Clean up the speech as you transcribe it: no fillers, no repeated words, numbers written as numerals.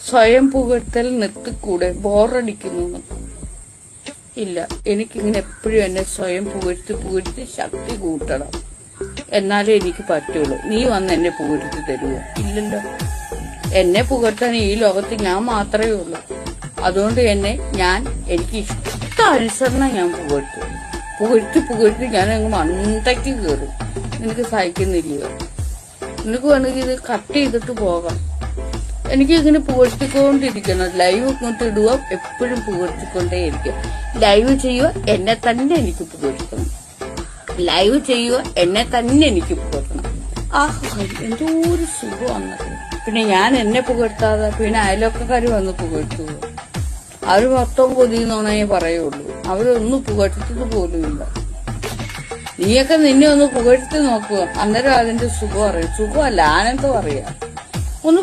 സ്വയം പുകഴ്ത്തൽ നിർത്തിക്കൂടെ, ബോറടിക്കുന്നു? ഇല്ല, എനിക്കിങ്ങനെ എപ്പോഴും എന്നെ സ്വയം പുകഴ്ത്തി ശക്തി കൂട്ടണം, എന്നാലേ എനിക്ക് പറ്റുള്ളൂ. നീ വന്ന് എന്നെ പുകഴ്ത്തി തരുമോ? ഇല്ലല്ലോ. എന്നെ പുകഴ്ത്താൻ ഈ ലോകത്ത് ഞാൻ മാത്രമേ ഉള്ളൂ. അതുകൊണ്ട് എനിക്ക് ഇഷ്ടാനുസരണം ഞാൻ പുകഴ്ത്തി ഞാൻ അങ്ങ് മണ്ടയ്ക്ക് കയറും. നിനക്ക് സഹിക്കുന്നില്ലയോ? നിനക്ക് വേണമെങ്കിൽ ഇത് കട്ട് ചെയ്തിട്ട് പോകാം. എനിക്ക് ഇങ്ങനെ പുകഴ്ത്തിക്കൊണ്ടിരിക്കണം. ലൈവ് ഇങ്ങോട്ട് ഇടുക, എപ്പോഴും പുകഴ്ത്തിക്കൊണ്ടേയിരിക്കുക. ലൈവ് ചെയ്യുക, എന്നെ തന്നെ എനിക്ക് പുകഴ്ത്തണം. ലൈവ് ചെയ്യുക, എന്നെ തന്നെ എനിക്ക് പുകഴ്ത്തണം. എന്തോ ഒരു സുഖമാണ്. പിന്നെ ഞാൻ എന്നെ പുകഴ്ത്താതെ പിന്നെ അയലൊക്കെക്കാർ വന്ന് പുകഴ്ത്തുക. അവര് മൊത്തം പൊതിയുന്നോണേ പറയുള്ളൂ. അവരൊന്നും പുകഴ്ത്തത് പോലുമില്ല. നീയൊക്കെ നിന്നെ ഒന്ന് പുകഴ്ത്തി നോക്കുക, അന്നേരം അതിന്റെ സുഖം അറിയാം. സുഖമല്ല, ആനന്ദം അറിയാം. ഒന്ന്